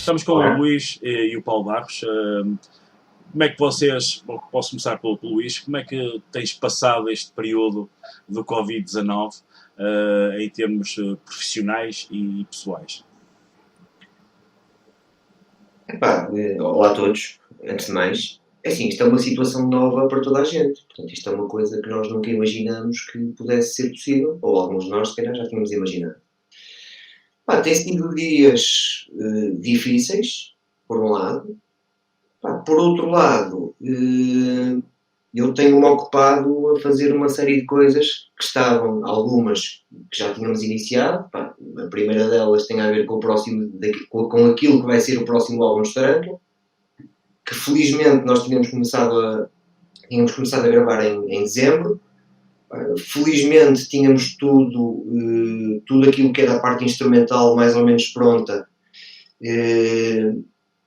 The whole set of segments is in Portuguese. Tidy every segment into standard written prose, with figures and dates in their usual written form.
Estamos com o Luís e o Paulo Barros. Como é que vocês, posso começar pelo Luís, como é que tens passado este período do Covid-19 em termos profissionais e pessoais? Olá a todos, antes de mais. É assim, isto é uma situação nova para toda a gente. Portanto, isto é uma coisa que nós nunca imaginamos que pudesse ser possível, ou alguns de nós, se calhar, já tínhamos imaginado. Tem sido dias difíceis, por um lado. Por outro lado, eu tenho-me ocupado a fazer uma série de coisas que estavam, algumas que já tínhamos iniciado. A primeira delas tem a ver com o próximo, com aquilo que vai ser o próximo álbum de Taranto, que felizmente nós tínhamos começado a gravar em dezembro. Felizmente tínhamos tudo aquilo que era a parte instrumental mais ou menos pronta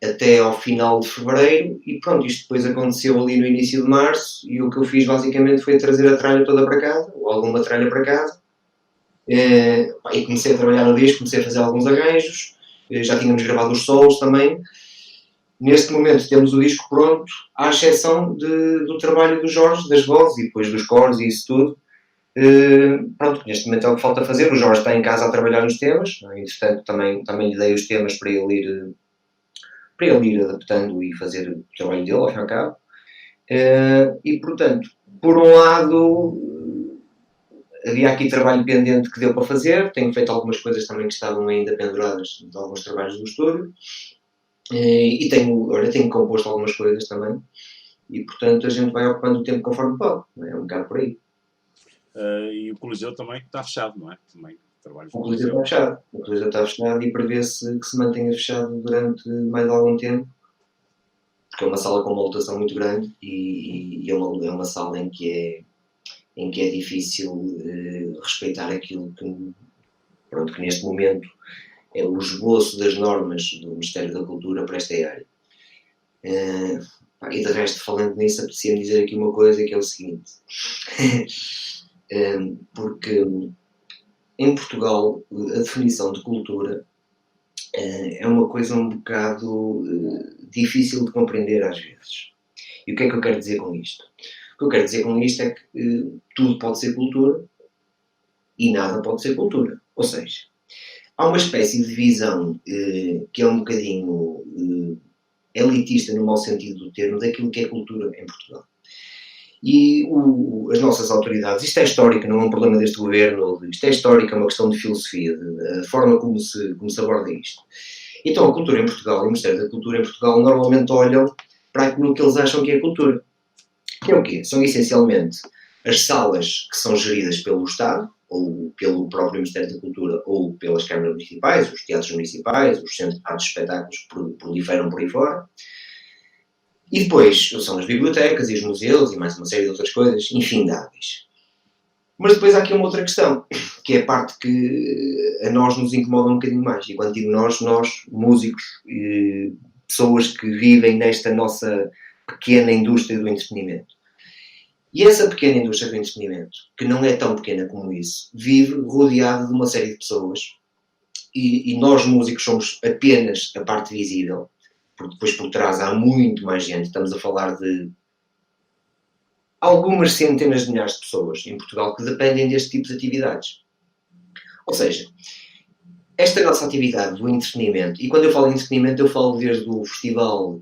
até ao final de fevereiro, e pronto, isto depois aconteceu ali no início de março, e o que eu fiz basicamente foi trazer a tralha toda para casa, ou alguma tralha para casa, e comecei a trabalhar no disco, comecei a fazer alguns arranjos, já tínhamos gravado os solos também. Neste momento temos o disco pronto, à exceção do trabalho do Jorge, das vozes e depois dos cores e isso tudo. Pronto, neste momento é o que falta fazer. O Jorge está em casa a trabalhar nos temas, entretanto também lhe dei os temas para ele ir adaptando e fazer o trabalho dele, ao fim e ao cabo. E, portanto, por um lado, havia aqui trabalho pendente que deu para fazer. Tenho feito algumas coisas também que estavam ainda penduradas de alguns trabalhos do estúdio. E tenho composto algumas coisas também. E, portanto, a gente vai ocupando o tempo conforme pode. É um bocado por aí. E o Coliseu também está fechado, não é? Também. O Coliseu está fechado e prevê-se que se mantenha fechado durante mais algum tempo, porque é uma sala com uma lotação muito grande e é uma sala em que é difícil respeitar aquilo que neste momento é o esboço das normas do Ministério da Cultura para esta área. E de resto, falando nisso, apetecia-me dizer aqui uma coisa, que é o seguinte. Porque em Portugal a definição de cultura é uma coisa um bocado difícil de compreender às vezes. E o que é que eu quero dizer com isto? O que eu quero dizer com isto é que tudo pode ser cultura e nada pode ser cultura. Ou seja, há uma espécie de visão que é um bocadinho elitista, no mau sentido do termo, daquilo que é cultura em Portugal. E as nossas autoridades, isto é histórico, não é um problema deste governo, isto é histórico, é uma questão de filosofia, a forma como se aborda isto. Então a cultura em Portugal, o Ministério da Cultura em Portugal, normalmente olham para aquilo que eles acham que é cultura. Que é o quê? São essencialmente as salas que são geridas pelo Estado, ou pelo próprio Ministério da Cultura, ou pelas câmaras municipais, os teatros municipais, os centros de artes e espetáculos que proliferam por aí fora. E depois são as bibliotecas e os museus e mais uma série de outras coisas infindáveis. Mas depois há aqui uma outra questão, que é a parte que a nós nos incomoda um bocadinho mais. E quando digo nós, músicos, pessoas que vivem nesta nossa pequena indústria do entretenimento. E essa pequena indústria do entretenimento, que não é tão pequena como isso, vive rodeada de uma série de pessoas. E nós, músicos, somos apenas a parte visível. Porque depois por trás há muito mais gente. Estamos a falar de algumas centenas de milhares de pessoas em Portugal que dependem deste tipo de atividades. Ou seja, esta nossa atividade do entretenimento, e quando eu falo de entretenimento eu falo desde o festival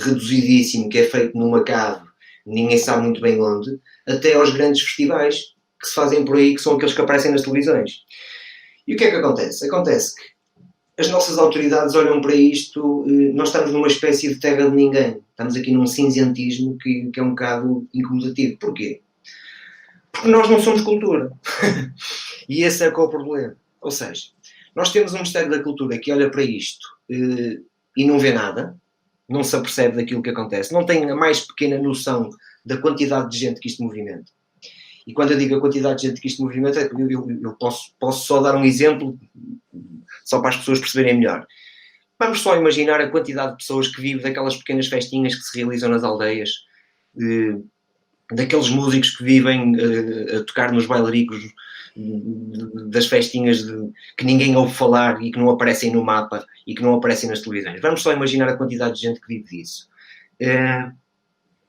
reduzidíssimo que é feito numa cave, ninguém sabe muito bem onde, até aos grandes festivais que se fazem por aí, que são aqueles que aparecem nas televisões. E o que é que acontece? Acontece que as nossas autoridades olham para isto, nós estamos numa espécie de terra de ninguém. Estamos aqui num cinzentismo que é um bocado incomodativo. Porquê? Porque nós não somos cultura. E esse é que é o problema. Ou seja, nós temos um Ministério da Cultura que olha para isto e não vê nada, não se apercebe daquilo que acontece, não tem a mais pequena noção da quantidade de gente que isto movimenta. E quando eu digo a quantidade de gente que isto movimenta, eu posso só dar um exemplo, só para as pessoas perceberem melhor. Vamos só imaginar a quantidade de pessoas que vivem daquelas pequenas festinhas que se realizam nas aldeias, daqueles músicos que vivem a tocar nos bailaricos das festinhas que ninguém ouve falar e que não aparecem no mapa e que não aparecem nas televisões. Vamos só imaginar a quantidade de gente que vive disso.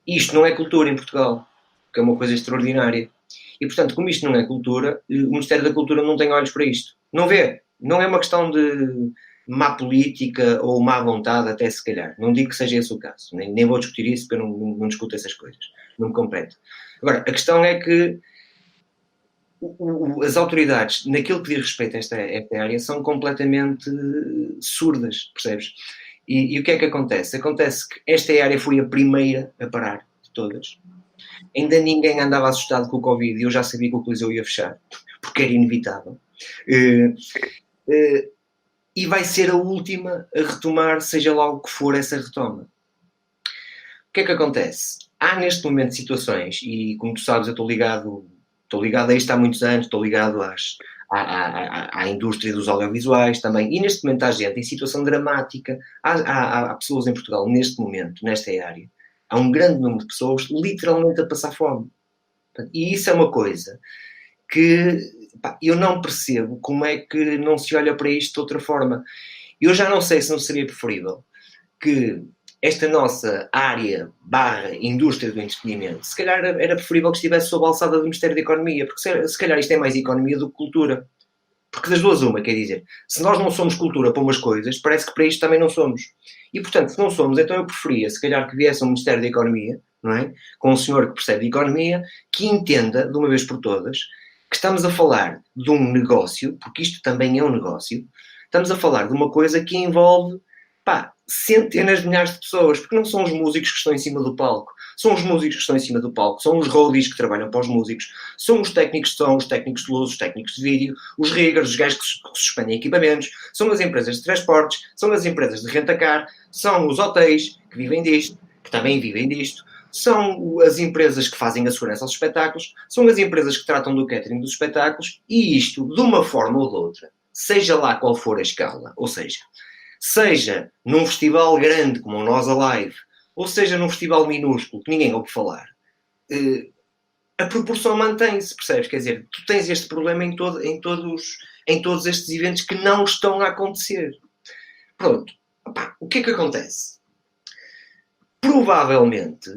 Isto não é cultura em Portugal, que é uma coisa extraordinária. E, portanto, como isto não é cultura, o Ministério da Cultura não tem olhos para isto. Não vê. Não é uma questão de má política ou má vontade, até se calhar. Não digo que seja esse o caso. Nem vou discutir isso, porque eu não discuto essas coisas. Não me compete. Agora, a questão é que as autoridades, naquilo que diz respeito a esta área, são completamente surdas, percebes? E o que é que acontece? Acontece que esta área foi a primeira a parar de todas. Ainda ninguém andava assustado com o Covid e eu já sabia que o Coliseu ia fechar, porque era inevitável. E vai ser a última a retomar, seja lá o que for essa retoma. O que é que acontece? Há neste momento situações, e como tu sabes, eu estou ligado a isto há muitos anos, estou ligado à indústria dos audiovisuais também, e neste momento há gente em situação dramática, há pessoas em Portugal neste momento, nesta área, há um grande número de pessoas literalmente a passar fome. E isso é uma coisa que eu não percebo como é que não se olha para isto de outra forma. Eu já não sei se não seria preferível que esta nossa área / indústria do entretenimento, se calhar era preferível que estivesse sob a alçada do Ministério da Economia, porque se calhar isto é mais economia do que cultura. Porque das duas uma, quer dizer, se nós não somos cultura para umas coisas, parece que para isto também não somos. E, portanto, se não somos, então eu preferia, se calhar, que viesse um Ministério da Economia, não é? Com um senhor que percebe de economia, que entenda, de uma vez por todas, que estamos a falar de um negócio, porque isto também é um negócio, estamos a falar de uma coisa que envolve, centenas de milhares de pessoas, porque não são os músicos que estão em cima do palco, são os músicos que estão em cima do palco, são os roadies que trabalham para os músicos, são os técnicos de som, os técnicos de luz, os técnicos de vídeo, os riggers, os gajos que suspendem equipamentos, são as empresas de transportes, são as empresas de rentacar, são os hotéis que vivem disto, que também vivem disto, são as empresas que fazem a segurança aos espetáculos, são as empresas que tratam do catering dos espetáculos, e isto, de uma forma ou de outra, seja lá qual for a escala, ou seja num festival grande como o Nós Alive, ou seja num festival minúsculo que ninguém ouve falar, a proporção mantém-se, percebes? Quer dizer, tu tens este problema em todos estes eventos que não estão a acontecer. Pronto. O que é que acontece? Provavelmente,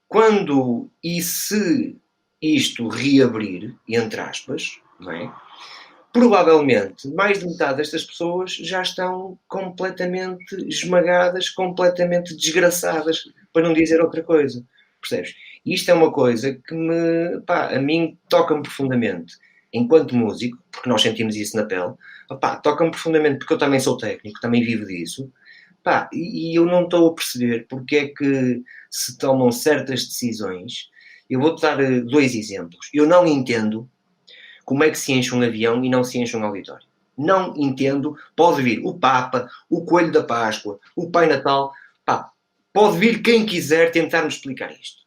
quando e se isto reabrir, entre aspas, não é? Provavelmente, mais de metade destas pessoas já estão completamente esmagadas, completamente desgraçadas, para não dizer outra coisa. Percebes? E isto é uma coisa que a mim toca-me profundamente, enquanto músico, porque nós sentimos isso na pele, toca-me profundamente, porque eu também sou técnico, também vivo disso, e eu não estou a perceber porque é que se tomam certas decisões. Eu vou-te dar 2 exemplos. Eu não entendo como é que se enche um avião e não se enche um auditório. Não entendo. Pode vir o Papa, o Coelho da Páscoa, o Pai Natal. Pode vir quem quiser tentar-me explicar isto.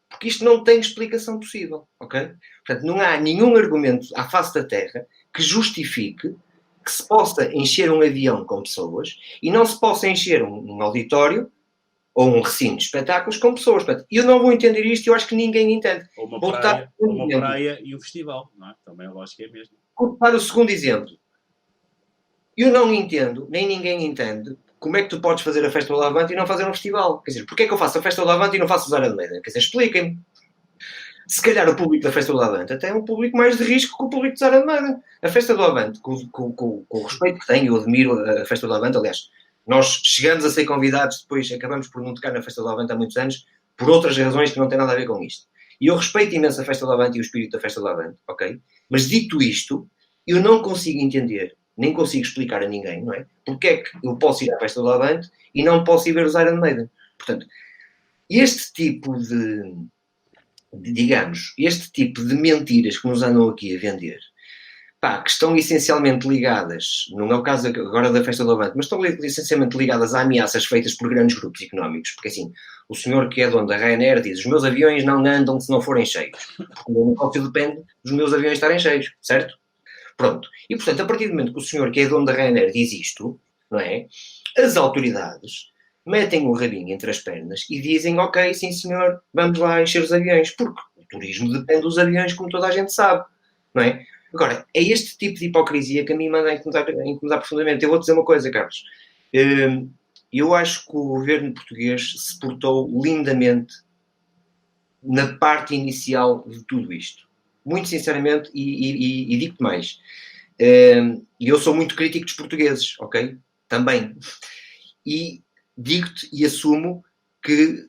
Porque isto não tem explicação possível. Ok? Portanto, não há nenhum argumento à face da Terra que justifique que se possa encher um avião com pessoas e não se possa encher um auditório ou um recinto de espetáculos com pessoas. Eu não vou entender isto e eu acho que ninguém entende. Ou uma praia e um festival, não é? Também a lógica é a mesma. Vou dar o segundo exemplo. Eu não entendo, nem ninguém entende, como é que tu podes fazer a Festa do Avante e não fazer um festival. Quer dizer, porquê é que eu faço a Festa do Avante e não faço o Zara de Meida? Quer dizer, expliquem-me. Se calhar o público da Festa do Avante até é um público mais de risco que o público de Zara de Meida. A Festa do Avante, com o respeito que tenho, eu admiro a Festa do Avante, aliás, nós chegamos a ser convidados, depois acabamos por não tocar na Festa do Avante há muitos anos, por outras razões que não têm nada a ver com isto. E eu respeito imenso a Festa do Avante e o espírito da Festa do Avante, ok? Mas dito isto, eu não consigo entender, nem consigo explicar a ninguém, não é? Porque é que eu posso ir à Festa do Avante e não posso ir ver os Iron Maiden. Portanto, este tipo de mentiras que nos andam aqui a vender, que estão essencialmente ligadas, não é o caso agora da Festa do Avante, mas estão essencialmente ligadas a ameaças feitas por grandes grupos económicos, porque assim, o senhor que é dono da Ryanair diz, os meus aviões não andam se não forem cheios, porque o meu negócio depende dos meus aviões estarem cheios, certo? Pronto. E, portanto, a partir do momento que o senhor que é dono da Ryanair diz isto, não é? As autoridades metem o rabinho entre as pernas e dizem, ok, sim senhor, vamos lá encher os aviões, porque turismo depende dos aviões, como toda a gente sabe, não é? Agora, é este tipo de hipocrisia que a mim manda a incomodar profundamente. Eu vou dizer uma coisa, Carlos. Eu acho que o governo português se portou lindamente na parte inicial de tudo isto. Muito sinceramente, e digo-te mais. E eu sou muito crítico dos portugueses, ok? Também. E digo-te e assumo que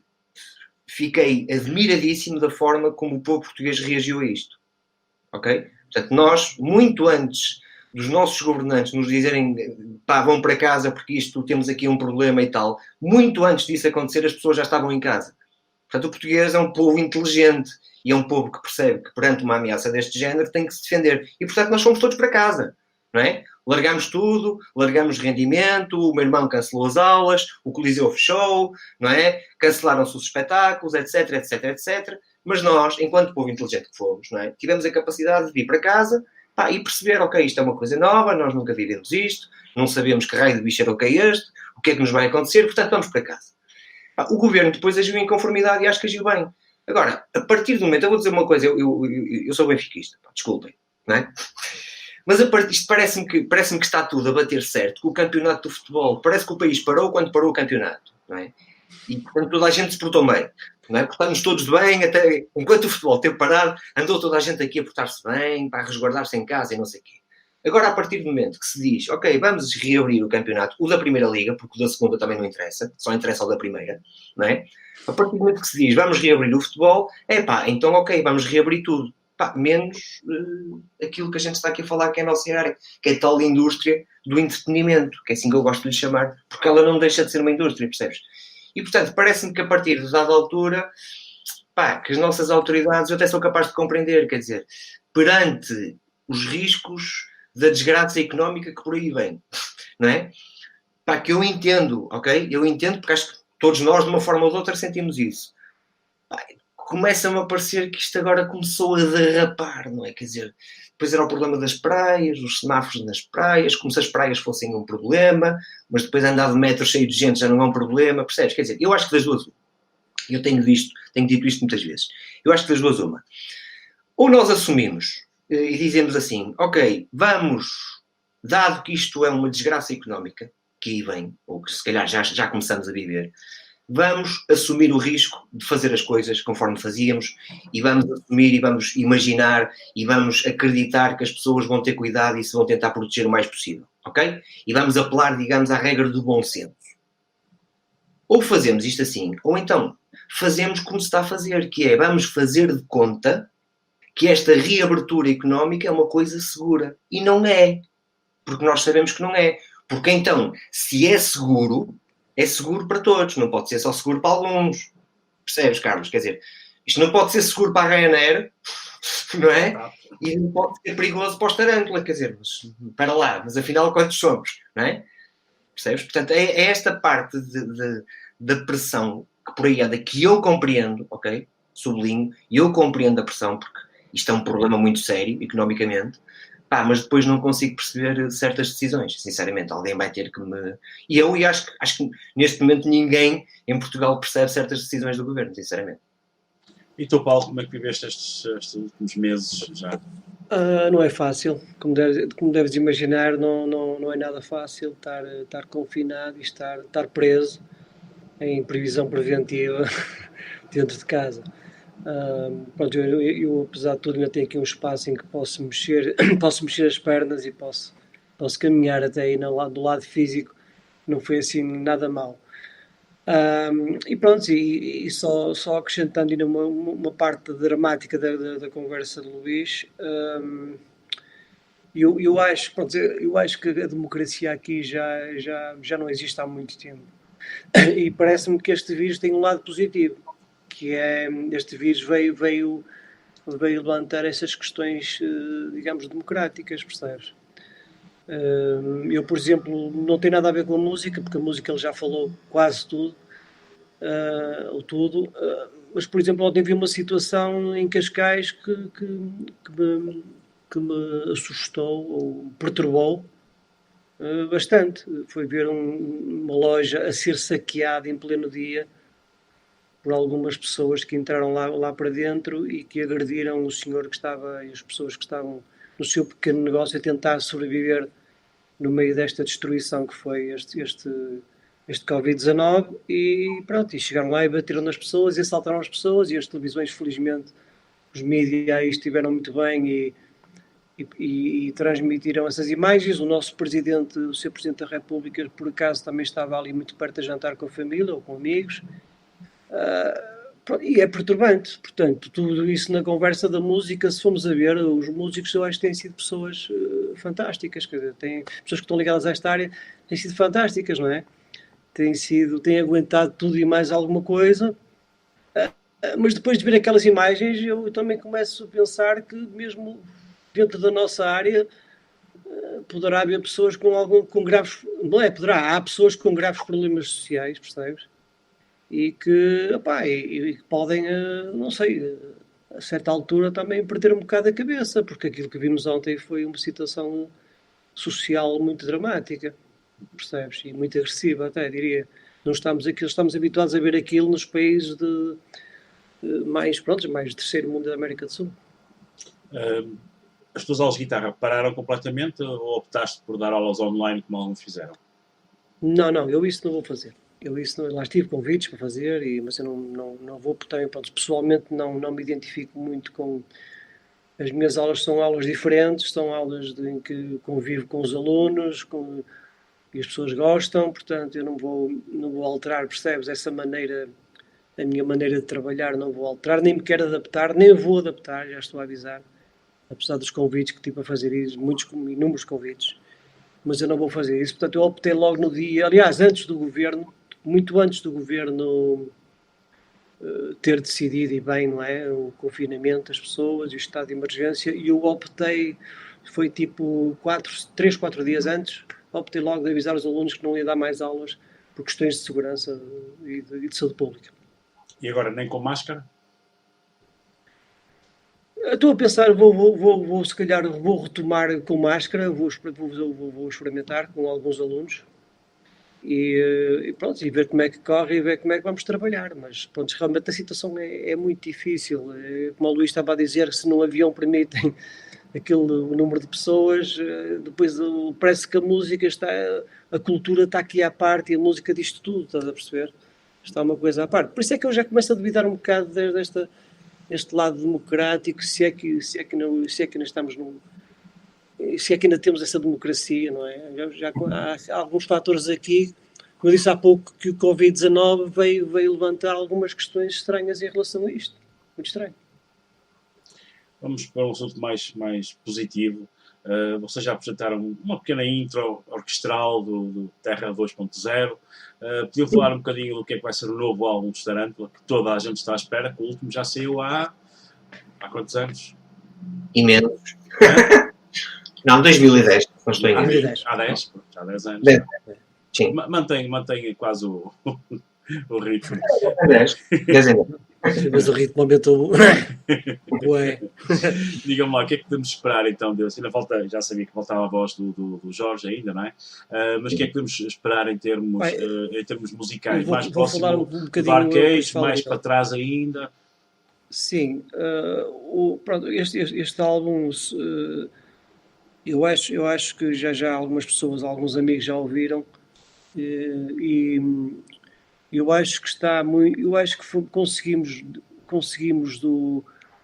fiquei admiradíssimo da forma como o povo português reagiu a isto. Ok? Portanto, nós, muito antes dos nossos governantes nos dizerem pá, vão para casa porque isto, temos aqui um problema e tal, muito antes disso acontecer, as pessoas já estavam em casa. Portanto, o português é um povo inteligente e é um povo que percebe que perante uma ameaça deste género tem que se defender. E, portanto, nós fomos todos para casa, não é? Largamos tudo, largamos rendimento, o meu irmão cancelou as aulas, o Coliseu fechou, não é? Cancelaram-se os espetáculos, etc, etc, etc. Mas nós, enquanto povo inteligente que fomos, não é? Tivemos a capacidade de ir para casa, pá, e perceber, ok, isto é uma coisa nova, nós nunca vivemos isto, não sabemos que raio de bicho era o que é este, o que é que nos vai acontecer, portanto vamos para casa. Pá, o governo depois agiu em conformidade e acho que agiu bem. Agora, a partir do momento, eu vou dizer uma coisa, eu sou benfiquista, pá, desculpem, não é? Mas isto parece-me que está tudo a bater certo com o campeonato do futebol. Parece que o país parou quando parou o campeonato, não é? E, portanto, toda a gente se portou bem, não é? Portamos todos bem, até enquanto o futebol teve parado, andou toda a gente aqui a portar-se bem, para resguardar-se em casa e não sei o quê. Agora, a partir do momento que se diz, ok, vamos reabrir o campeonato, o da Primeira Liga, porque o da Segunda também não interessa, só interessa o da Primeira, não é? A partir do momento que se diz, vamos reabrir o futebol, então ok, vamos reabrir tudo. Pá, menos aquilo que a gente está aqui a falar, que é a nossa área, que é a tal indústria do entretenimento, que é assim que eu gosto de lhe chamar, porque ela não deixa de ser uma indústria, percebes? E, portanto, parece-me que a partir de dada altura, pá, que as nossas autoridades, eu até sou capaz de compreender, quer dizer, perante os riscos da desgraça económica que por aí vem, não é? Pá, que eu entendo, ok? Eu entendo, porque acho que todos nós, de uma forma ou de outra, sentimos isso. Pá, começa-me a parecer que isto agora começou a derrapar, não é? Quer dizer, depois era o problema das praias, os semáforos nas praias, como se as praias fossem um problema, mas depois andar de metro cheio de gente já não é um problema, percebes? Quer dizer, eu acho que das duas, eu tenho dito isto muitas vezes, eu acho que das duas uma. Ou nós assumimos e dizemos assim, ok, vamos, dado que isto é uma desgraça económica, que aí vem, ou que se calhar já começamos a viver, vamos assumir o risco de fazer as coisas conforme fazíamos e vamos assumir e vamos imaginar e vamos acreditar que as pessoas vão ter cuidado e se vão tentar proteger o mais possível, ok? E vamos apelar, digamos, à regra do bom senso. Ou fazemos isto assim, ou então fazemos como se está a fazer, que é, vamos fazer de conta que esta reabertura económica é uma coisa segura. E não é. Porque nós sabemos que não é. Porque então, se é seguro para todos, não pode ser só seguro para alguns. Percebes, Carlos? Quer dizer, isto não pode ser seguro para a Ryanair, não é? E não pode ser perigoso para os Tarântula, quer dizer, mas, para lá, mas afinal quantos somos, não é? Percebes? Portanto, é esta parte da pressão que por aí anda, que eu compreendo, ok? Sublinho, e eu compreendo a pressão, porque isto é um problema muito sério, economicamente, pá, mas depois não consigo perceber certas decisões, sinceramente, alguém vai ter que me... E eu acho que neste momento ninguém em Portugal percebe certas decisões do governo, sinceramente. E tu, Paulo, como é que viveste estes últimos meses já? Não é fácil, como deves imaginar, não é nada fácil estar confinado e estar preso em previsão preventiva dentro de casa. Pronto, eu, apesar de tudo, ainda tenho aqui um espaço em que posso mexer as pernas e posso caminhar até aí do lado físico, não foi assim nada mal. E pronto, e só acrescentando ainda uma parte dramática da conversa de Luís, eu acho que a democracia aqui já não existe há muito tempo. E parece-me que este vírus tem um lado positivo, que é, este vírus veio levantar essas questões, digamos, democráticas, percebes? Eu, por exemplo, não tem nada a ver com a música, porque a música ele já falou quase tudo, mas, por exemplo, ontem vi uma situação em Cascais que me assustou ou perturbou bastante. Foi ver uma loja a ser saqueada em pleno dia por algumas pessoas que entraram lá para dentro e que agrediram o senhor que estava e as pessoas que estavam no seu pequeno negócio a tentar sobreviver no meio desta destruição que foi este Covid-19 e pronto, e chegaram lá e bateram nas pessoas e assaltaram as pessoas e as televisões, felizmente, os mídias aí estiveram muito bem e transmitiram essas imagens. O nosso presidente, o Sr. Presidente da República, por acaso também estava ali muito perto a jantar com a família ou com amigos. E é perturbante, portanto, tudo isso na conversa da música, se formos a ver, os músicos eu acho que têm sido pessoas fantásticas, quer dizer, têm, pessoas que estão ligadas a esta área têm sido fantásticas, não é? Têm aguentado tudo e mais alguma coisa, mas depois de ver aquelas imagens eu também começo a pensar que mesmo dentro da nossa área poderá haver pessoas com graves, não é, há pessoas com graves problemas sociais, percebes? E que, e que podem, não sei, a certa altura também perder um bocado a cabeça, porque aquilo que vimos ontem foi uma situação social muito dramática, percebes? E muito agressiva até, diria. Não estamos habituados a ver aquilo nos países mais terceiro mundo da América do Sul. As tuas aulas de guitarra pararam completamente ou optaste por dar aulas online como alguns fizeram? Não, eu isso não vou fazer. Lá tive convites para fazer, mas eu não vou, porque também, pronto, pessoalmente não me identifico muito com... As minhas aulas são aulas diferentes, são aulas em que convivo com os alunos e as pessoas gostam, portanto eu não vou alterar, percebes, essa maneira, a minha maneira de trabalhar não vou alterar, nem me quero adaptar, nem vou adaptar, já estou a avisar, apesar dos convites que tive a fazer isso, inúmeros convites, mas eu não vou fazer isso, portanto eu optei logo no dia, aliás, muito antes do governo ter decidido, e bem, não é, o confinamento das pessoas e o estado de emergência, e eu optei, foi tipo 3, 4 dias antes, optei logo de avisar os alunos que não ia dar mais aulas por questões de segurança e de saúde pública. E agora, nem com máscara? Estou a pensar, se calhar vou retomar com máscara, vou experimentar com alguns alunos e pronto, e ver como é que corre e ver como é que vamos trabalhar, mas pronto, realmente a situação é muito difícil, como o Luís estava a dizer, se no avião permitem aquele número de pessoas, depois parece que a música a cultura está aqui à parte e a música disto tudo, estás a perceber? Está uma coisa à parte, por isso é que eu já começo a duvidar um bocado este lado democrático, se é que ainda estamos se é que ainda temos essa democracia, não é? Há alguns fatores aqui, como eu disse há pouco, que o Covid-19 veio levantar algumas questões estranhas em relação a isto. Muito estranho. Vamos para um assunto mais positivo. Vocês já apresentaram uma pequena intro orquestral do Terra 2.0. Podiam falar um bocadinho do que é que vai ser o novo álbum de Tarântula, que toda a gente está à espera, que o último já saiu há quantos anos? Imensos. Não, 2010. Não estou em Há 10 anos. 10. Sim. Mantém quase o ritmo. 10 anos. Mas o ritmo aumentou. Ué. Diga-me lá, o que é que podemos esperar então Deus? Ainda falta, já sabia que faltava a voz do Jorge ainda, não é? Mas o que é que podemos esperar em termos musicais? Mais próximo do Arcade, mais para trás ainda? Sim, pronto, este álbum, eu acho que já algumas pessoas, alguns amigos já ouviram, e eu acho que está muito, eu acho que conseguimos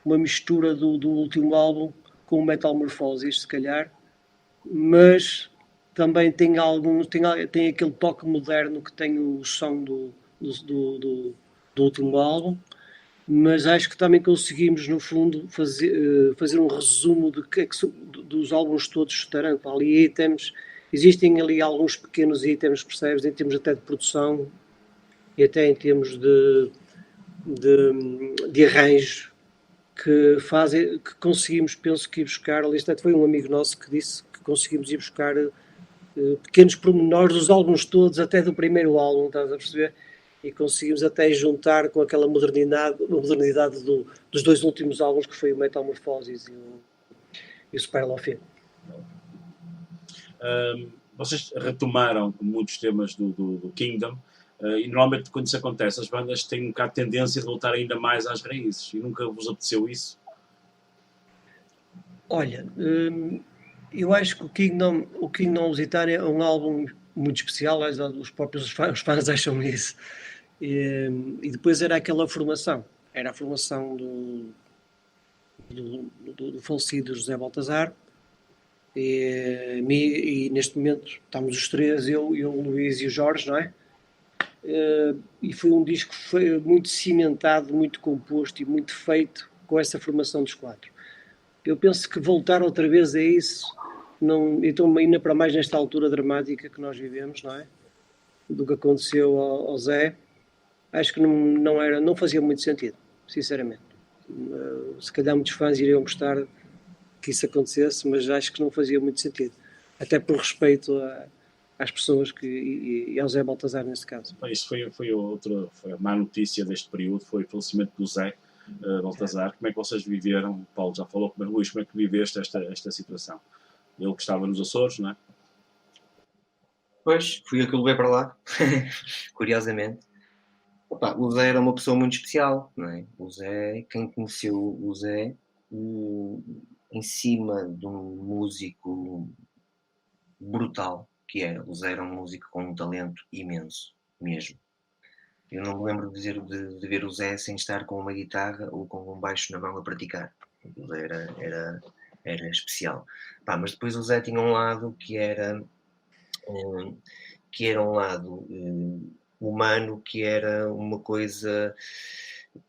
uma mistura do último álbum com o Metamorphosis, se calhar, mas também tem aquele toque moderno que tem o som do último álbum, mas acho que também conseguimos, no fundo, fazer um resumo dos álbuns todos de Tarântula. Existem ali alguns pequenos itens, percebes, em termos até de produção e até em termos de arranjo que conseguimos, penso que ir buscar, ali foi um amigo nosso que disse que conseguimos ir buscar pequenos pormenores dos álbuns todos, até do primeiro álbum, estás a perceber? E conseguimos até juntar com aquela modernidade dos dois últimos álbuns, que foi o Metamorphosis e o Spiral of Fear. Vocês retomaram muitos temas do Kingdom. E normalmente quando isso acontece, as bandas têm um bocado de tendência de voltar ainda mais às raízes. E nunca vos apeteceu isso? Olha, eu acho que o Kingdom Lusitânia é um álbum muito especial, os próprios os fãs acham isso. E depois era aquela formação, era a formação do falecido José Baltazar, e neste momento estamos os três, eu, o Luís e o Jorge, não é? E foi um disco que foi muito cimentado, muito composto e muito feito com essa formação dos quatro. Eu penso que voltar outra vez a isso, não, então ainda para mais nesta altura dramática que nós vivemos, não é? Do que aconteceu ao Zé, acho que não fazia muito sentido, sinceramente. Se calhar muitos fãs iriam gostar que isso acontecesse, mas acho que não fazia muito sentido. Até por respeito às pessoas e ao Zé Baltazar nesse caso. Isso foi a má notícia deste período, foi o falecimento do Zé Baltazar. Como é que vocês viveram? O Paulo já falou, mas Luís, como é que viveste esta situação? Ele que estava nos Açores, não é? Pois, fui eu que o levei para lá, curiosamente. Opa, o Zé era uma pessoa muito especial, não é? O Zé, quem conheceu o Zé, em cima de um músico brutal, que era. O Zé era um músico com um talento imenso, mesmo. Eu não me lembro de ver o Zé sem estar com uma guitarra ou com um baixo na mão a praticar. O Zé era especial. Pá, mas depois o Zé tinha um lado que era um lado humano, que era uma coisa...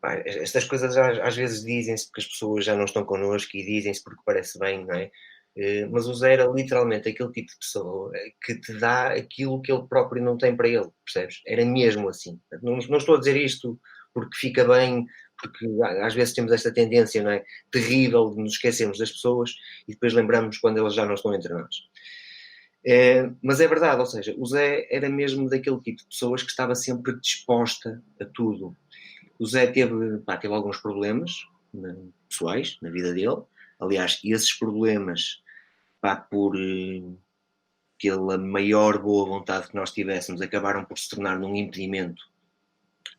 Pá, estas coisas às vezes dizem-se porque as pessoas já não estão connosco e dizem-se porque parece bem, não é? Mas o Zé era literalmente aquele tipo de pessoa que te dá aquilo que ele próprio não tem para ele, percebes? Era mesmo assim. Não estou a dizer isto porque fica bem, porque às vezes temos esta tendência, não é? Terrível de nos esquecermos das pessoas e depois lembramos quando elas já não estão entre nós. Mas é verdade, ou seja, o Zé era mesmo daquele tipo de pessoas que estava sempre disposta a tudo. O Zé teve alguns problemas pessoais na vida dele. Aliás, esses problemas, por pela maior boa vontade que nós tivéssemos, acabaram por se tornar num impedimento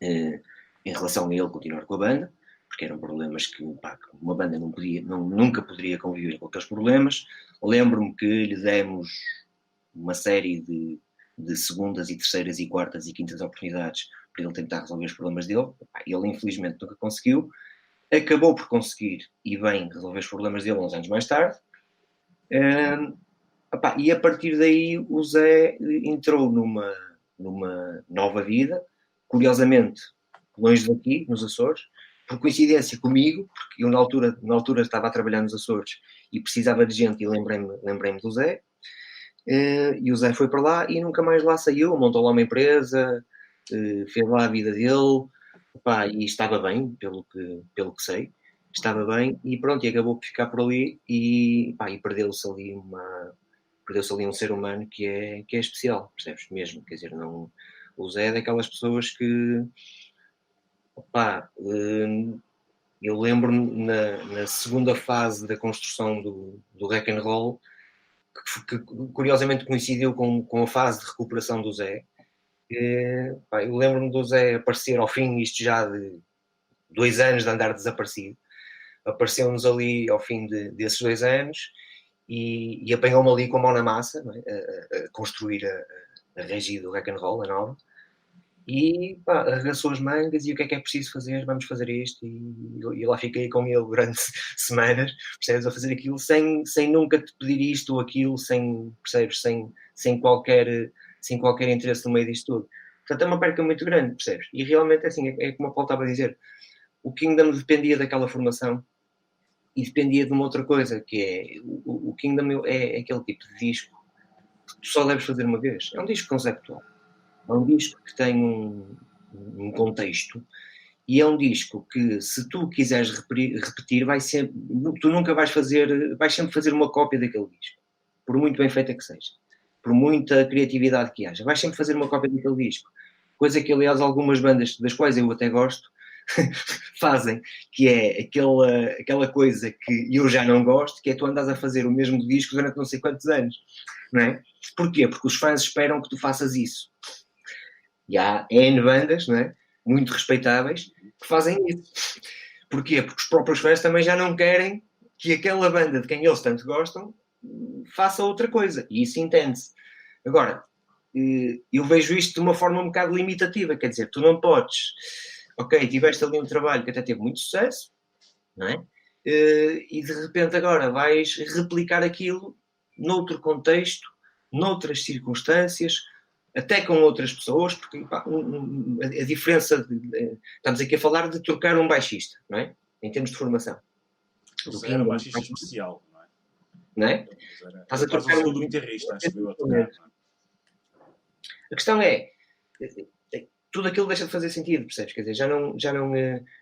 em relação a ele continuar com a banda, porque eram problemas que uma banda nunca poderia conviver com aqueles problemas. Lembro-me que lhe demos uma série de segundas e terceiras e quartas e quintas oportunidades para ele tentar resolver os problemas dele. Ele infelizmente nunca conseguiu. Acabou por conseguir, e bem, resolver os problemas dele uns anos mais tarde. E a partir daí o Zé entrou numa nova vida, curiosamente longe daqui, nos Açores, por coincidência comigo, porque eu na altura estava a trabalhar nos Açores e precisava de gente e lembrei-me do Zé. E o Zé foi para lá e nunca mais lá saiu, montou lá uma empresa, fez lá a vida dele, e estava bem, pelo que sei, estava bem, e pronto, e acabou por ficar por ali e perdeu-se ali um ser humano que é especial, percebes? Mesmo, quer dizer, não, o Zé é daquelas pessoas que eu lembro-me na segunda fase da construção do rock and roll, que curiosamente coincidiu com a fase de recuperação do Zé. Eu lembro-me do Zé aparecer ao fim, isto já de 2 anos de andar desaparecido, apareceu-nos ali ao fim desses 2 anos e apanhou-me ali com a mão na massa, não é? A construir a regi do rock and roll, a nova, e arregaçou as mangas e o que é preciso fazer? Vamos fazer isto, e lá fiquei com ele durante semanas, percebes, a fazer aquilo sem nunca te pedir isto ou aquilo, percebes, sem qualquer interesse no meio disto tudo. Portanto, é uma perca muito grande, percebes? E realmente, assim, é como a Paulo estava a dizer, o Kingdom dependia daquela formação e dependia de uma outra coisa, que é, o Kingdom é aquele tipo de disco que tu só deves fazer uma vez. É um disco conceptual. É um disco que tem um contexto e é um disco que, se tu quiseres repetir, tu nunca vais sempre fazer uma cópia daquele disco, por muito bem feita que seja, por muita criatividade que haja, vais sempre fazer uma cópia daquele disco, coisa que aliás algumas bandas, das quais eu até gosto, fazem, que é aquela coisa que eu já não gosto, que é tu andas a fazer o mesmo disco durante não sei quantos anos, não é? Porquê? Porque os fãs esperam que tu faças isso. E há N bandas, não é? Muito respeitáveis, que fazem isso. Porquê? Porque os próprios fãs também já não querem que aquela banda de quem eles tanto gostam faça outra coisa. E isso entende-se. Agora, eu vejo isto de uma forma um bocado limitativa. Quer dizer, tu não podes... Ok, tiveste ali um trabalho que até teve muito sucesso, não é? E de repente agora vais replicar aquilo noutro contexto, noutras circunstâncias, até com outras pessoas, porque pá, a diferença, estamos aqui a falar de trocar um baixista, não é? Em termos de formação. Isso era um baixista especial, não é? Não é? Estás a trocar um segundo guitarrista, acho que eu a tocar, não é? A questão é, tudo aquilo deixa de fazer sentido, percebes? Quer dizer,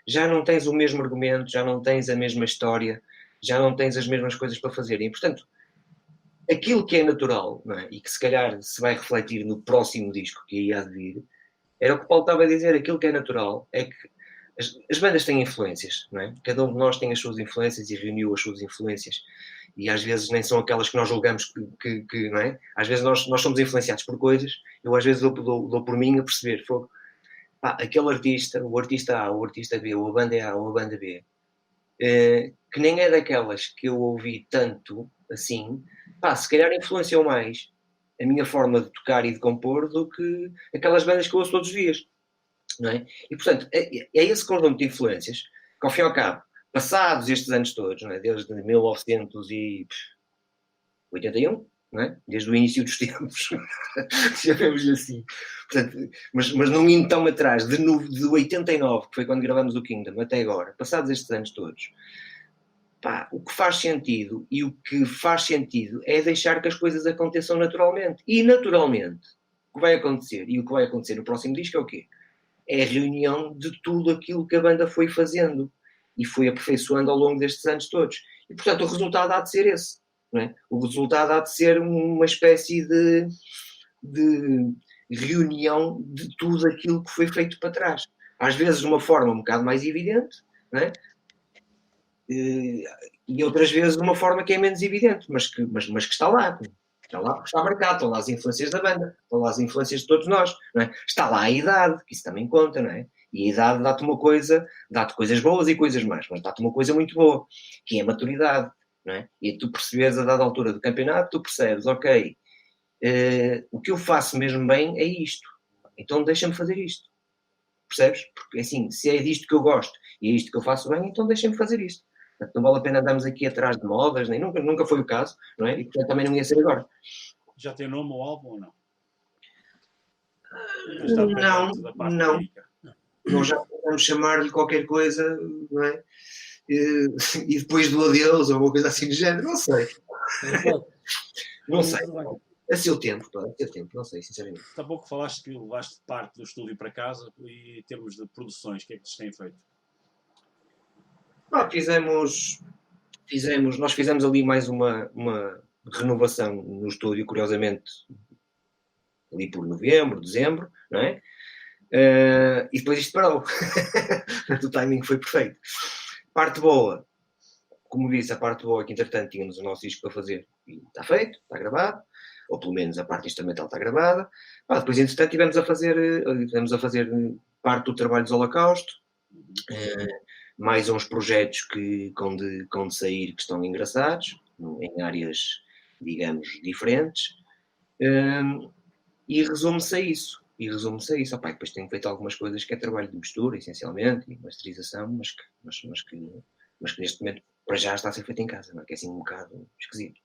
já não tens o mesmo argumento, já não tens a mesma história, já não tens as mesmas coisas para fazer. E, portanto, aquilo que é natural, não é? E que se calhar se vai refletir no próximo disco que aí há de vir, era o que o Paulo estava a dizer, aquilo que é natural é que as bandas têm influências, não é? Cada um de nós tem as suas influências e reuniu as suas influências. E às vezes nem são aquelas que nós julgamos que não é? Às vezes nós somos influenciados por coisas, eu às vezes dou por mim a perceber, pá, aquele artista, o artista A, o artista B, ou a banda A, ou a banda B, que nem é daquelas que eu ouvi tanto assim, pá, se calhar influenciou mais a minha forma de tocar e de compor do que aquelas bandas que eu ouço todos os dias, não é? E, portanto, é esse conjunto de influências que, ao fim e ao cabo, passados estes anos todos, não é? Desde 1981, não é? Desde o início dos tempos, chamemos-lhe assim. Portanto, mas não indo tão atrás, de 89, que foi quando gravamos o Kingdom, até agora, passados estes anos todos, pá, o que faz sentido é deixar que as coisas aconteçam naturalmente. E naturalmente, o que vai acontecer, e o que vai acontecer no próximo disco é o quê? É a reunião de tudo aquilo que a banda foi fazendo e foi aperfeiçoando ao longo destes anos todos. E, portanto, o resultado há de ser esse. Não é? O resultado há de ser uma espécie de reunião de tudo aquilo que foi feito para trás. Às vezes de uma forma um bocado mais evidente, não é? E outras vezes de uma forma que é menos evidente, mas que está lá. Está lá porque está marcado, estão lá as influências da banda, estão lá as influências de todos nós, não é? Está lá a idade, que isso também conta, não é? E a idade dá-te uma coisa, dá-te coisas boas e coisas más, mas dá-te uma coisa muito boa, que é a maturidade, não é? E tu percebes a dada altura do campeonato, tu percebes, ok, o que eu faço mesmo bem é isto, então deixa-me fazer isto, percebes? Porque assim, se é disto que eu gosto e é isto que eu faço bem, então deixa-me fazer isto. Portanto, não vale a pena andarmos aqui atrás de modas, nem nunca foi o caso, não é? E portanto também não ia ser agora. Já tem nome o álbum ou não? Não. Nós já podemos chamar-lhe qualquer coisa, não é? E depois do adeus ou uma coisa assim do género, não sei. Não sei. A seu tempo, não sei, sinceramente. Há pouco falaste que levaste parte do estúdio para casa e em termos de produções, o que é que vocês têm feito? Nós fizemos ali mais uma renovação no estúdio, curiosamente, ali por novembro, dezembro, não é? E depois isto parou. O timing foi perfeito. Parte boa, como disse, a parte boa é que, entretanto, tínhamos o nosso disco para fazer e está feito, está gravado, ou pelo menos a parte instrumental está gravada. Depois, entretanto, tivemos a fazer parte do trabalho dos Holocausto, mais uns projetos que com de sair que estão engraçados, em áreas, digamos, diferentes, e resume-se a isso. Depois tenho feito algumas coisas que é trabalho de mistura, essencialmente, e masterização, mas que neste momento, para já, está a ser feito em casa, não é? Que é assim um bocado esquisito.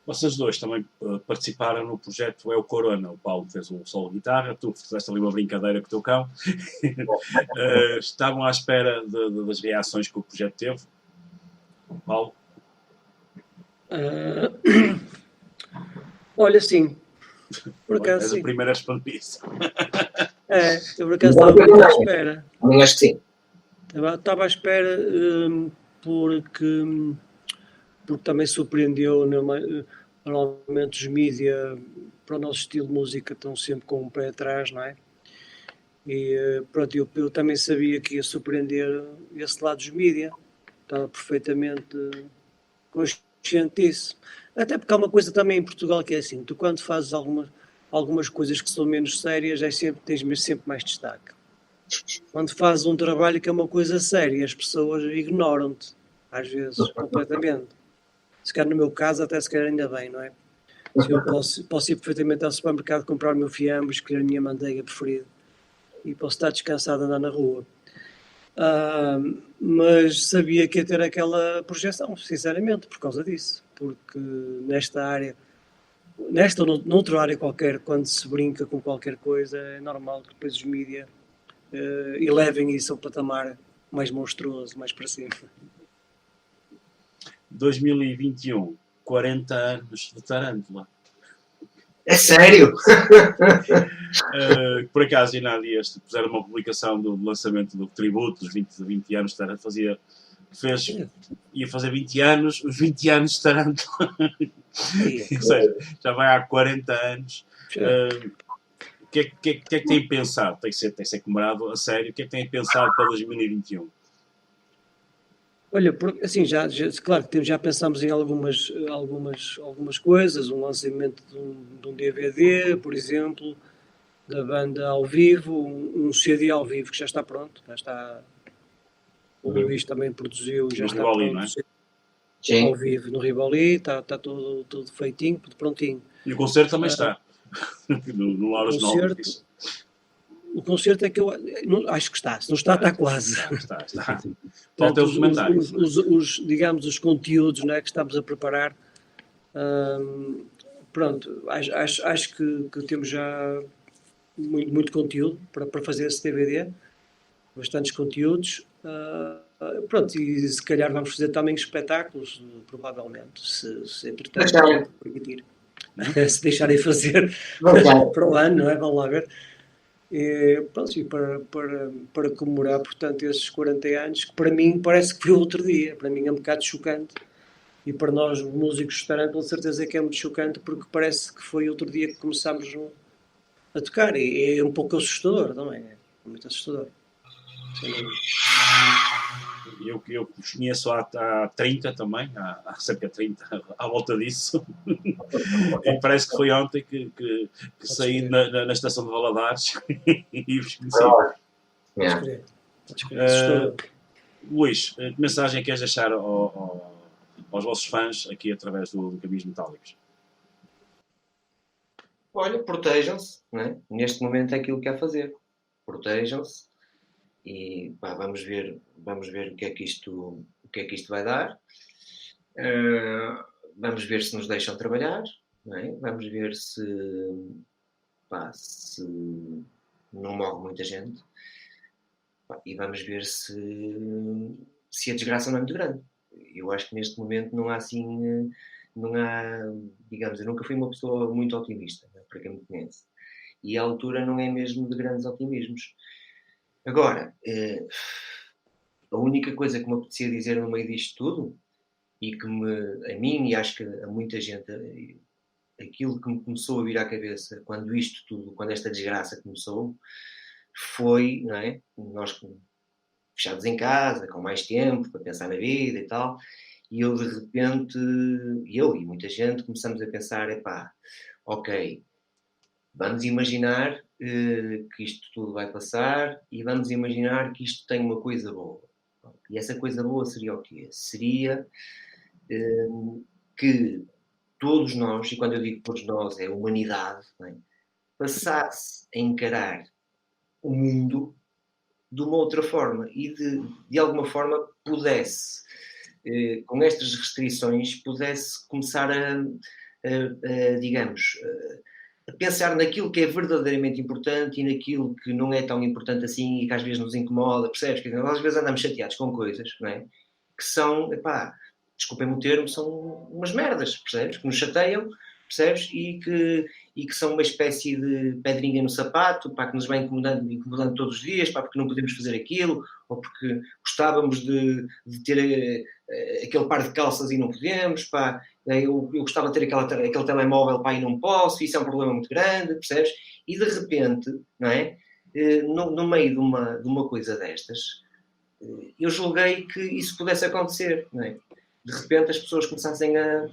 Vocês dois também participaram no projeto É o Corona. O Paulo fez o solo de guitarra, tu fizeste ali uma brincadeira com o teu cão. Estavam à espera das reações que o projeto teve? Paulo? Olha, sim. Por acaso, és a primeira a responder isso. Eu por acaso estava à espera. Eu acho que sim. Estava à espera porque também surpreendeu. Normalmente os mídia, para o nosso estilo de música, estão sempre com um pé atrás, não é? E pronto, eu também sabia que ia surpreender esse lado dos mídia. Estava perfeitamente consciente disso. Até porque há uma coisa também em Portugal que é assim, tu quando fazes algumas coisas que são menos sérias, tens sempre mais destaque. Quando fazes um trabalho que é uma coisa séria, as pessoas ignoram-te, às vezes, completamente. Se calhar no meu caso, até se calhar ainda bem, não é? Se eu posso ir perfeitamente ao supermercado comprar o meu fiambre, escolher a minha manteiga preferida e posso estar descansado a andar na rua. Mas sabia que ia ter aquela projeção, sinceramente, por causa disso. Porque nesta área, nesta ou noutra área qualquer, quando se brinca com qualquer coisa, é normal que depois os mídias elevem isso ao patamar mais monstruoso, mais para cima. 2021, 40 anos de Tarântula. É sério? Por acaso, ainda há dias puseram uma publicação do lançamento do tributo dos 20 anos de Tarântula. Ia fazer 20 anos, os 20 anos de Tarântula. Ou seja, já vai há 40 anos. O que é que tem pensado? Tem que ser comemorado a sério. O que é que tem pensado para 2021? Olha, assim, claro que já pensámos em algumas coisas, um lançamento de um DVD, por exemplo, da banda ao vivo, um CD ao vivo que já está pronto, já está. O Luís também produziu, já está Rivoli, pronto. não é? Sim. Ao vivo no Rivoli, está tudo feitinho, tudo prontinho. E o concerto também está. No Lauras Novas. O concerto é que eu acho que está. Se não está, está quase. Está. Falta os comentários. Digamos, os conteúdos, não é, que estamos a preparar. Pronto, acho que temos já muito conteúdo para fazer esse DVD. Bastantes conteúdos. Pronto, e se calhar vamos fazer também espetáculos, provavelmente, se entretanto permitir. Se deixarem fazer para o ano, não é? Vamos lá ver. Pronto, e para comemorar, portanto, esses 40 anos, que para mim parece que foi outro dia, para mim é um bocado chocante, e para nós músicos de Tarântula, com certeza que é muito chocante, porque parece que foi outro dia que começámos a tocar, e é um pouco assustador também, é muito assustador. Eu os conheço há 30 também, há cerca de 30, à volta disso. E parece que foi ontem que saí na estação de Valadares e os conheci. Luís, que mensagem queres deixar aos vossos fãs aqui através do Caminhos Metálicos? Olha, protejam-se, não é? Neste momento é aquilo que há a fazer. Protejam-se. E vamos ver o que é que isto vai dar. Vamos ver se nos deixam trabalhar, não é? Vamos ver se não morre muita gente. E vamos ver se a desgraça não é muito grande. Eu acho que neste momento não há, digamos, eu nunca fui uma pessoa muito otimista, né, para quem me conhece. E a altura não é mesmo de grandes otimismos. Agora, a única coisa que me apetecia dizer no meio disto tudo, e que a mim e acho que a muita gente, aquilo que me começou a vir à cabeça quando esta desgraça começou, foi, não é? Nós fechados em casa, com mais tempo para pensar na vida e tal, e eu de repente, eu e muita gente começamos a pensar, ok, vamos imaginar que isto tudo vai passar e vamos imaginar que isto tem uma coisa boa. E essa coisa boa seria o quê? Seria que todos nós, e quando eu digo todos nós, é a humanidade, não é? Passasse a encarar o mundo de uma outra forma e de alguma forma pudesse, com estas restrições, pudesse começar digamos, a pensar naquilo que é verdadeiramente importante e naquilo que não é tão importante assim e que às vezes nos incomoda, percebes? Que nós às vezes andamos chateados com coisas, não é? Que são, desculpem-me o termo, são umas merdas, percebes? Que nos chateiam, percebes? E que são uma espécie de pedrinha no sapato, que nos vai incomodando todos os dias, porque não podemos fazer aquilo, ou porque gostávamos de ter aquele par de calças e não podemos, eu gostava de ter aquele telemóvel, e não posso, isso é um problema muito grande, percebes? E de repente, não é? No meio de uma coisa destas, eu julguei que isso pudesse acontecer, não é? De repente as pessoas começassem a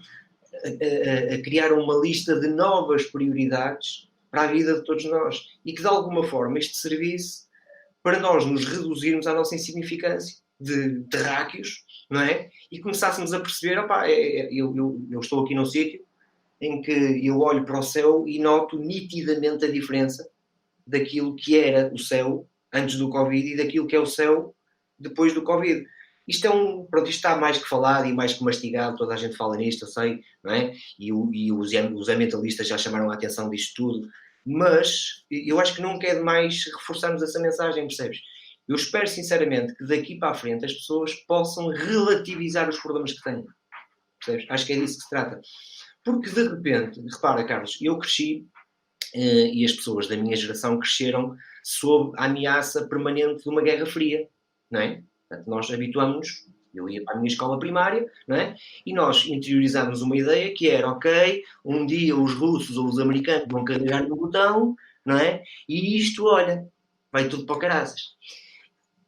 criar uma lista de novas prioridades para a vida de todos nós e que de alguma forma isto servisse para nós nos reduzirmos à nossa insignificância de terráqueos, não é? E começássemos a perceber, eu estou aqui num sítio em que eu olho para o céu e noto nitidamente a diferença daquilo que era o céu antes do Covid e daquilo que é o céu depois do Covid. Isto isto está mais que falado e mais que mastigado, toda a gente fala nisto, eu sei, não é? E os ambientalistas já chamaram a atenção disto tudo, mas eu acho que nunca é demais reforçarmos essa mensagem, percebes? Eu espero sinceramente que daqui para a frente as pessoas possam relativizar os problemas que têm, percebes? Acho que é disso que se trata. Porque de repente, repara Carlos, eu cresci e as pessoas da minha geração cresceram sob a ameaça permanente de uma guerra fria, não é? Portanto, nós habituamos-nos, eu ia para a minha escola primária, não é? E nós interiorizámos uma ideia que era, ok, um dia os russos ou os americanos vão carregar no botão, não é? E isto, olha, vai tudo para o caraças.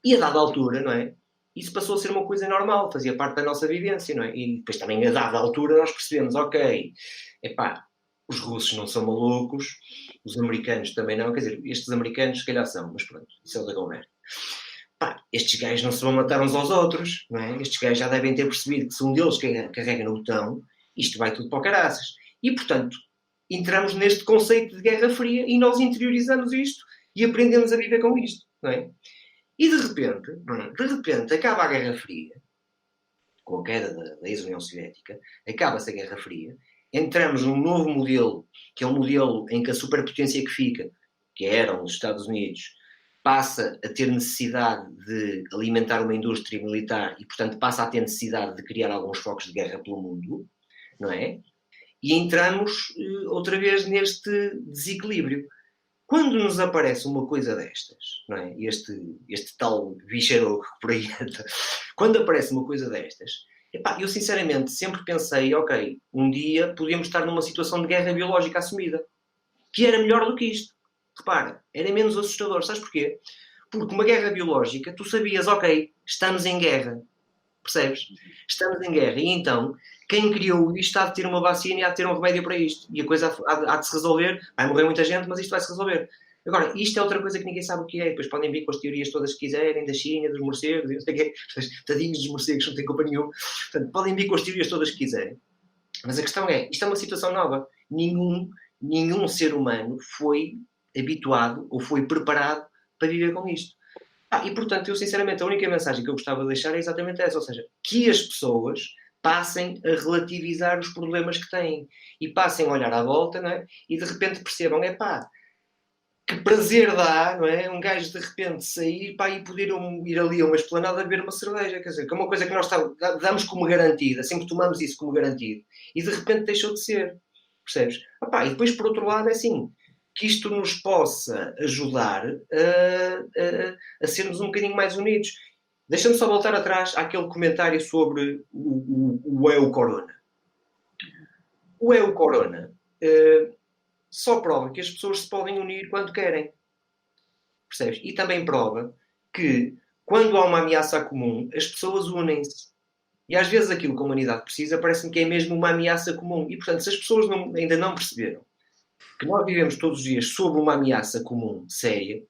E a dada altura, não é? Isso passou a ser uma coisa normal, fazia parte da nossa vivência, não é? E depois também a dada altura nós percebemos, ok, os russos não são malucos, os americanos também não, quer dizer, estes americanos se calhar são, mas pronto, isso é outra conversa. Estes gajos não se vão matar uns aos outros, não é? Estes gajos já devem ter percebido que se um deles carrega no botão, isto vai tudo para o caraças. E, portanto, entramos neste conceito de Guerra Fria e nós interiorizamos isto e aprendemos a viver com isto, não é? E de repente, acaba a Guerra Fria, com a queda da ex-União Soviética, acaba-se a Guerra Fria, entramos num novo modelo, que é um modelo em que a superpotência que fica, que eram os Estados Unidos, passa a ter necessidade de alimentar uma indústria militar e, portanto, passa a ter necessidade de criar alguns focos de guerra pelo mundo, não é? E entramos outra vez neste desequilíbrio. Quando nos aparece uma coisa destas, não é? Este tal bicharoco por aí anda, quando aparece uma coisa destas, eu sinceramente sempre pensei, ok, um dia podíamos estar numa situação de guerra biológica assumida, que era melhor do que isto. Repara, era menos assustador. Sabes porquê? Porque uma guerra biológica, tu sabias, ok, estamos em guerra. Percebes? Estamos em guerra. E então, quem criou isto há de ter uma vacina e há de ter um remédio para isto. E a coisa há de se resolver. Vai morrer muita gente, mas isto vai se resolver. Agora, isto é outra coisa que ninguém sabe o que é. Depois podem vir com as teorias todas que quiserem, da China, dos morcegos, e não sei o quê. Tadinhos dos morcegos, não têm culpa nenhuma. Portanto, podem vir com as teorias todas que quiserem. Mas a questão é, isto é uma situação nova. Nenhum ser humano foi habituado ou foi preparado para viver com isto. E portanto, eu sinceramente, a única mensagem que eu gostava de deixar é exatamente essa, ou seja, que as pessoas passem a relativizar os problemas que têm e passem a olhar à volta, não é? E de repente percebam, que prazer dá, não é? Um gajo de repente sair e poder ir ali a uma esplanada beber uma cerveja, quer dizer, que é uma coisa que nós damos como garantida, sempre tomamos isso como garantido, e de repente deixou de ser, percebes? E depois, por outro lado, é assim, que isto nos possa ajudar a sermos um bocadinho mais unidos. Deixa-me só voltar atrás àquele comentário sobre o Eu Corona. O Eu Corona só prova que as pessoas se podem unir quando querem. Percebes? E também prova que quando há uma ameaça comum, as pessoas unem-se. E às vezes aquilo que a humanidade precisa parece-me que é mesmo uma ameaça comum. E portanto, se as pessoas ainda não perceberam que nós vivemos todos os dias sob uma ameaça comum, séria,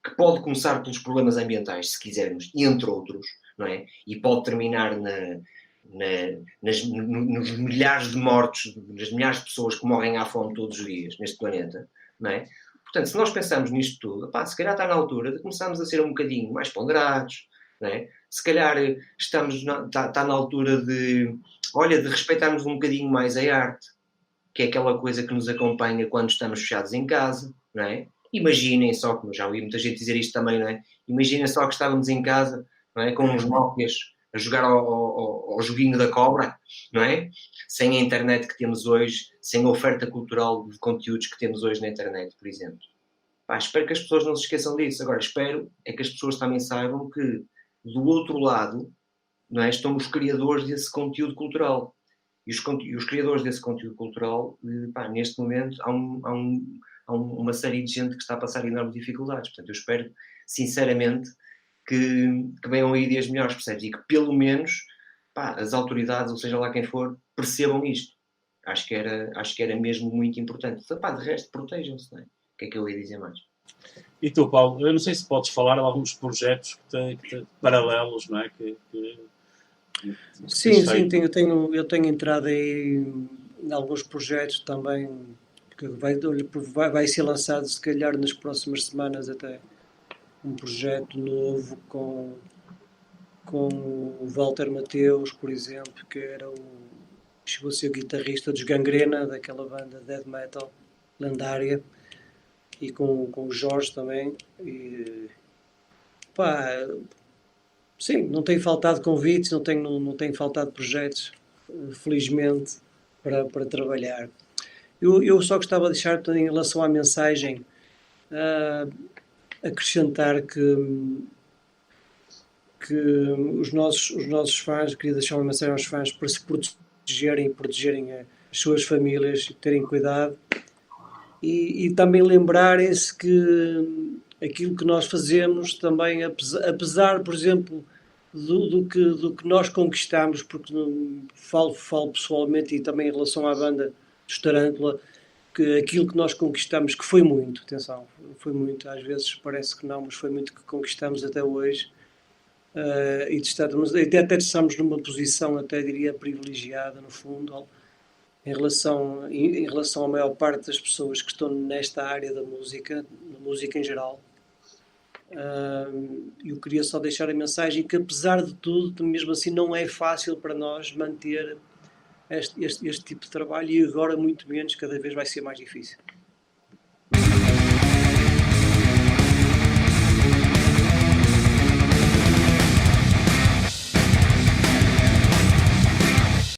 que pode começar pelos problemas ambientais, se quisermos, entre outros, não é? E pode terminar nos milhares de mortos, nas milhares de pessoas que morrem à fome todos os dias neste planeta, não é? Portanto, se nós pensarmos nisto tudo, se calhar está na altura de começarmos a ser um bocadinho mais ponderados, não é? Se calhar está na altura de respeitarmos um bocadinho mais a arte, que é aquela coisa que nos acompanha quando estamos fechados em casa, não é? Imaginem só, como já ouvi muita gente dizer isto também, não é? Imaginem só que estávamos em casa, não é? Com uns Nokias a jogar ao joguinho da cobra, não é? Sem a internet que temos hoje, sem a oferta cultural de conteúdos que temos hoje na internet, por exemplo. Espero que as pessoas não se esqueçam disso. Agora, espero é que as pessoas também saibam que, do outro lado, não é? Estão os criadores desse conteúdo cultural. E os criadores desse conteúdo cultural, neste momento, há uma série de gente que está a passar enormes dificuldades. Portanto, eu espero, sinceramente, que venham aí dias melhores, percebes? E que, pelo menos, as autoridades, ou seja lá quem for, percebam isto. Acho que era mesmo muito importante. Então, pá, de resto, protejam-se, não é? O que é que eu ia dizer mais? E tu, Paulo, eu não sei se podes falar de alguns projetos paralelos, não é? Que tens Sim, sim, feito. eu tenho entrado aí em alguns projetos também que vai ser lançado se calhar nas próximas semanas até um projeto novo com o Walter Mateus, por exemplo, que chegou a ser o guitarrista dos Gangrena, daquela banda death metal lendária, e com o Jorge também. E, pá, sim, não tem faltado convites, não tem faltado projetos, felizmente, para trabalhar. Eu só gostava de deixar, em relação à mensagem, acrescentar que os nossos fãs, queria deixar uma mensagem aos fãs para se protegerem as suas famílias, terem cuidado e também lembrarem-se que aquilo que nós fazemos também, apesar por exemplo, do que nós conquistamos, porque falo pessoalmente e também em relação à banda dos Tarântula, que aquilo que nós conquistamos, que foi muito, atenção, foi muito, às vezes parece que não, mas foi muito que conquistamos até hoje. E até estamos numa posição, até diria, privilegiada, no fundo, em relação à maior parte das pessoas que estão nesta área da música em geral. Eu queria só deixar a mensagem que, apesar de tudo, mesmo assim não é fácil para nós manter este tipo de trabalho, e agora muito menos, cada vez vai ser mais difícil.